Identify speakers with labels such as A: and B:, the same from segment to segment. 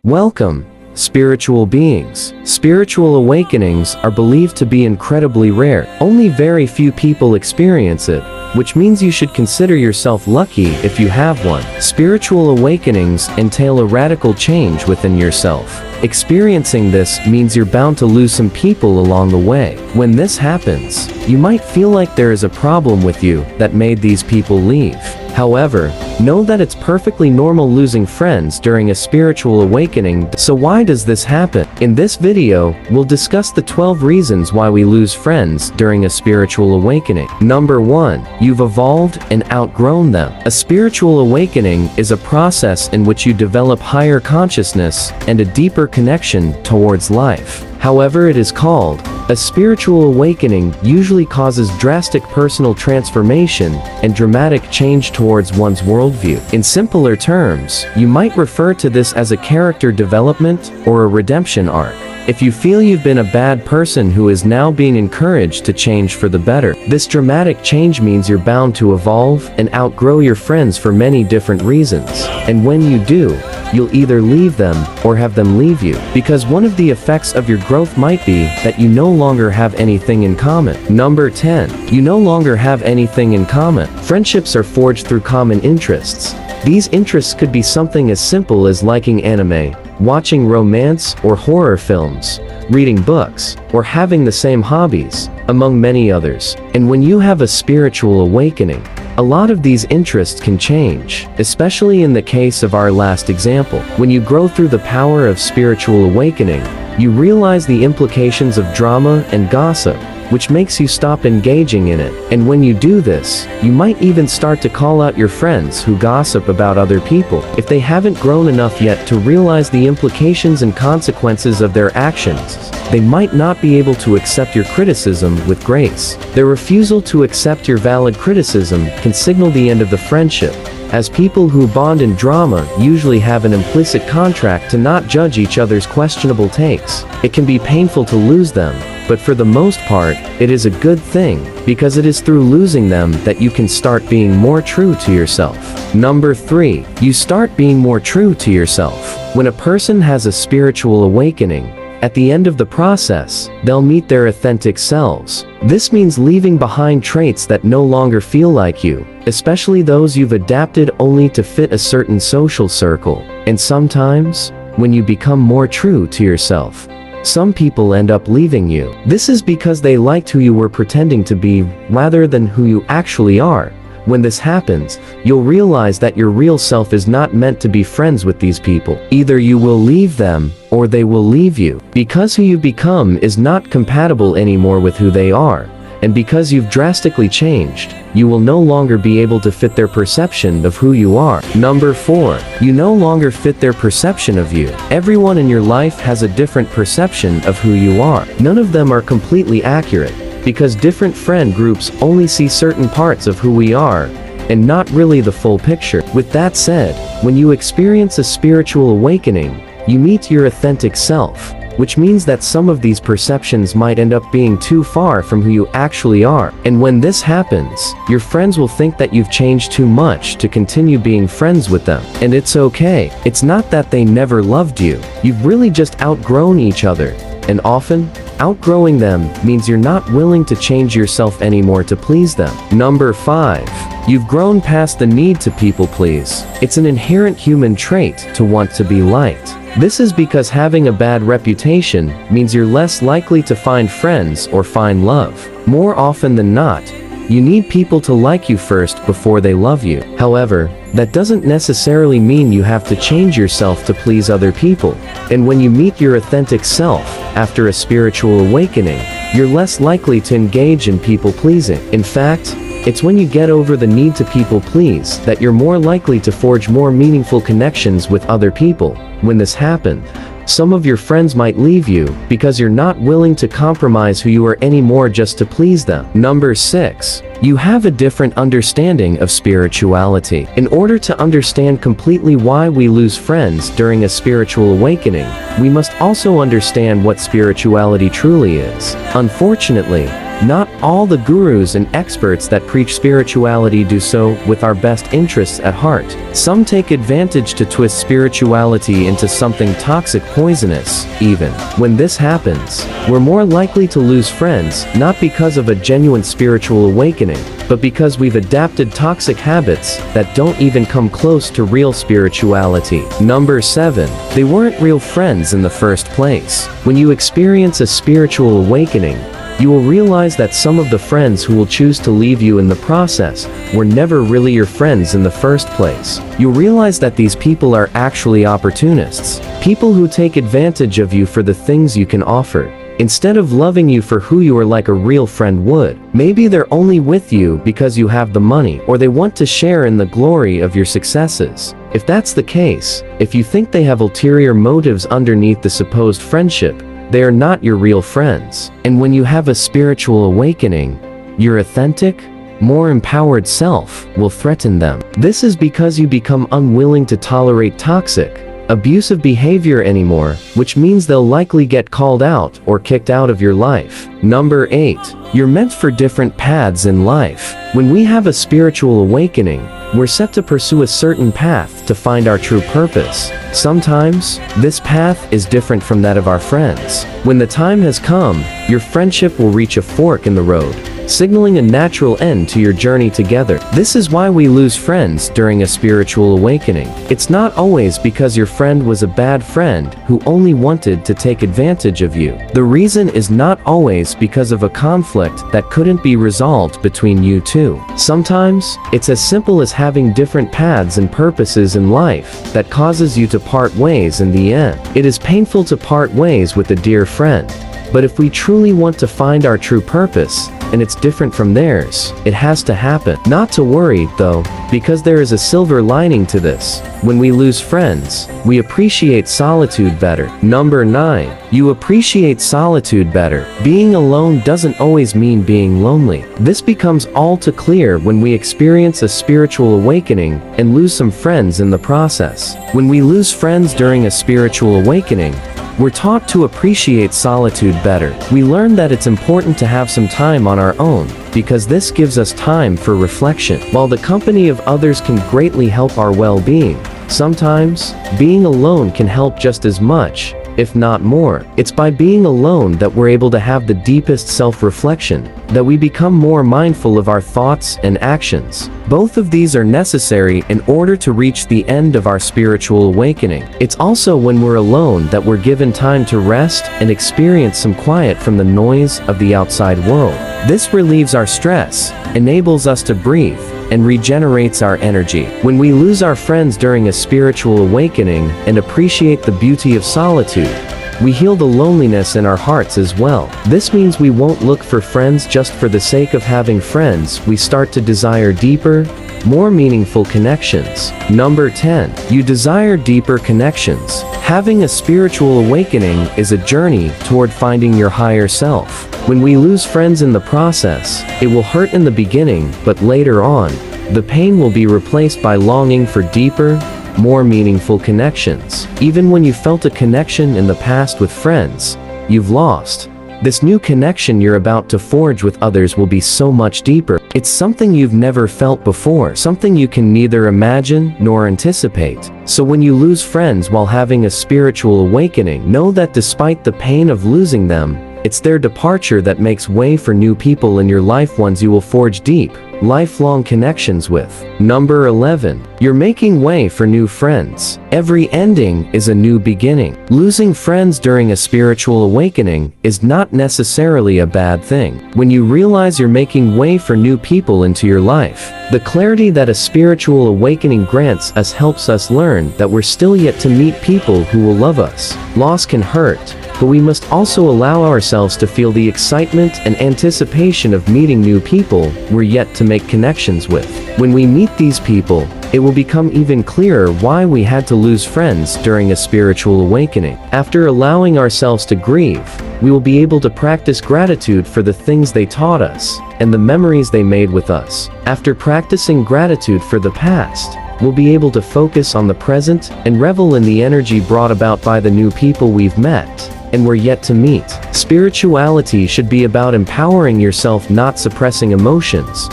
A: Welcome, spiritual beings. Spiritual awakenings are believed to be incredibly rare. Only very few people experience it, which means you should consider yourself lucky if you have one. Spiritual awakenings entail a radical change within yourself. Experiencing this means you're bound to lose some people along the way. When this happens, you might feel like there is a problem with you that made these people leave. However, know that it's perfectly normal losing friends during a spiritual awakening. So why does this happen? In this video, we'll discuss the 12 reasons why we lose friends during a spiritual awakening. Number 1. You've evolved and outgrown them. A spiritual awakening is a process in which you develop higher consciousness and a deeper connection towards life. However it is called, a spiritual awakening usually causes drastic personal transformation and dramatic change towards one's worldview. In simpler terms, you might refer to this as a character development or a redemption arc. If you feel you've been a bad person who is now being encouraged to change for the better, this dramatic change means you're bound to evolve and outgrow your friends for many different reasons. And when you do, you'll either leave them or have them leave you, because one of the effects of your growth might be that you no longer have anything in common. Number 10. You no longer have anything in common. Friendships are forged through common interests. These interests could be something as simple as liking anime, watching romance or horror films, reading books, or having the same hobbies, among many others. And when you have a spiritual awakening, a lot of these interests can change, especially in the case of our last example. When you grow through the power of spiritual awakening, you realize the implications of drama and gossip, which makes you stop engaging in it. And when you do this, you might even start to call out your friends who gossip about other people. If they haven't grown enough yet to realize the implications and consequences of their actions, they might not be able to accept your criticism with grace. Their refusal to accept your valid criticism can signal the end of the friendship, as people who bond in drama usually have an implicit contract to not judge each other's questionable takes. It can be painful to lose them, but for the most part, it is a good thing, because it is through losing them that you can start being more true to yourself. Number 3. You start being more true to yourself. When a person has a spiritual awakening, at the end of the process, they'll meet their authentic selves. This means leaving behind traits that no longer feel like you, especially those you've adapted only to fit a certain social circle. And sometimes, when you become more true to yourself, some people end up leaving you. This is because they liked who you were pretending to be rather than who you actually are. When this happens, you'll realize that your real self is not meant to be friends with these people. Either you will leave them, or they will leave you. Because who you become is not compatible anymore with who they are, and because you've drastically changed, you will no longer be able to fit their perception of who you are. Number 4. You no longer fit their perception of you. Everyone in your life has a different perception of who you are. None of them are completely accurate, because different friend groups only see certain parts of who we are, and not really the full picture. With that said, when you experience a spiritual awakening, you meet your authentic self, which means that some of these perceptions might end up being too far from who you actually are. And when this happens, your friends will think that you've changed too much to continue being friends with them. And it's okay. It's not that they never loved you. You've really just outgrown each other. And often, outgrowing them means you're not willing to change yourself anymore to please them. Number 5. You've grown past the need to people please. It's an inherent human trait to want to be liked. This is because having a bad reputation means you're less likely to find friends or find love. More often than not, you need people to like you first before they love you. However, that doesn't necessarily mean you have to change yourself to please other people. And when you meet your authentic self after a spiritual awakening, you're less likely to engage in people pleasing. In fact, it's when you get over the need to people please that you're more likely to forge more meaningful connections with other people. When this happens, some of your friends might leave you because you're not willing to compromise who you are anymore just to please them. Number 6. You have a different understanding of spirituality. In order to understand completely why we lose friends during a spiritual awakening, we must also understand what spirituality truly is. Unfortunately, Not all the gurus and experts that preach spirituality do so with our best interests at heart. Some take advantage to twist spirituality into something toxic, poisonous, even. When this happens, we're more likely to lose friends, not because of a genuine spiritual awakening, but because we've adapted toxic habits that don't even come close to real spirituality. Number 7. They weren't real friends in the first place. When you experience a spiritual awakening, you will realize that some of the friends who will choose to leave you in the process were never really your friends in the first place. You'll realize that these people are actually opportunists, people who take advantage of you for the things you can offer, instead of loving you for who you are like a real friend would. Maybe they're only with you because you have the money, or they want to share in the glory of your successes. If that's the case, if you think they have ulterior motives underneath the supposed friendship, they are not your real friends. And when you have a spiritual awakening, your authentic, more empowered self will threaten them. This is because you become unwilling to tolerate toxic, abusive behavior anymore, which means they'll likely get called out or kicked out of your life. Number 8. You're meant for different paths in life. When we have a spiritual awakening, we're set to pursue a certain path to find our true purpose. Sometimes, this path is different from that of our friends. When the time has come, your friendship will reach a fork in the road, signaling a natural end to your journey together. This is why we lose friends during a spiritual awakening. It's not always because your friend was a bad friend who only wanted to take advantage of you. The reason is not always because of a conflict that couldn't be resolved between you two. Sometimes, it's as simple as having different paths and purposes in life that causes you to part ways in the end. It is painful to part ways with a dear friend, but if we truly want to find our true purpose, and it's different from theirs, it has to happen. Not to worry, though, because there is a silver lining to this. When we lose friends, we appreciate solitude better. Number 9. You appreciate solitude better. Being alone doesn't always mean being lonely. This becomes all too clear when we experience a spiritual awakening and lose some friends in the process. When we lose friends during a spiritual awakening, we're taught to appreciate solitude better. We learn that it's important to have some time on our own, because this gives us time for reflection. While the company of others can greatly help our well-being, sometimes, being alone can help just as much, if not more. It's by being alone that we're able to have the deepest self-reflection, that we become more mindful of our thoughts and actions. Both of these are necessary in order to reach the end of our spiritual awakening. It's also when we're alone that we're given time to rest and experience some quiet from the noise of the outside world. This relieves our stress, enables us to breathe, and regenerates our energy. When we lose our friends during a spiritual awakening and appreciate the beauty of solitude, we heal the loneliness in our hearts as well. This means we won't look for friends just for the sake of having friends. We start to desire deeper, more meaningful connections. Number 10. You desire deeper connections. Having a spiritual awakening is a journey toward finding your higher self. When we lose friends in the process, it will hurt in the beginning, but later on, the pain will be replaced by longing for deeper, more meaningful connections. Even when you felt a connection in the past with friends you've lost, this new connection you're about to forge with others will be so much deeper. It's something you've never felt before, something you can neither imagine nor anticipate. So when you lose friends while having a spiritual awakening, know that despite the pain of losing them, it's their departure that makes way for new people in your life, ones you will forge deep, lifelong connections with. Number 11. You're making way for new friends. Every ending is a new beginning. Losing friends during a spiritual awakening is not necessarily a bad thing. When you realize you're making way for new people into your life, the clarity that a spiritual awakening grants us helps us learn that we're still yet to meet people who will love us. Loss can hurt, but we must also allow ourselves to feel the excitement and anticipation of meeting new people we're yet to make connections with. When we meet these people, it will become even clearer why we had to lose friends during a spiritual awakening. After allowing ourselves to grieve, we will be able to practice gratitude for the things they taught us and the memories they made with us. After practicing gratitude for the past, we'll be able to focus on the present and revel in the energy brought about by the new people we've met and we're yet to meet. Spirituality should be about empowering yourself, not suppressing emotions,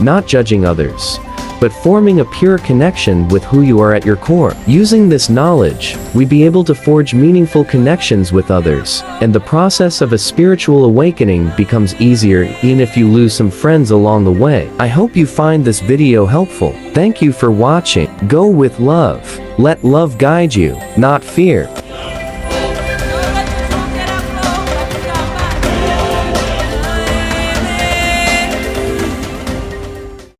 A: not judging others, but forming a pure connection with who you are at your core. Using this knowledge, we be able to forge meaningful connections with others, and the process of a spiritual awakening becomes easier even if you lose some friends along the way. I hope you find this video helpful. Thank you for watching. Go with love. Let love guide you, not fear.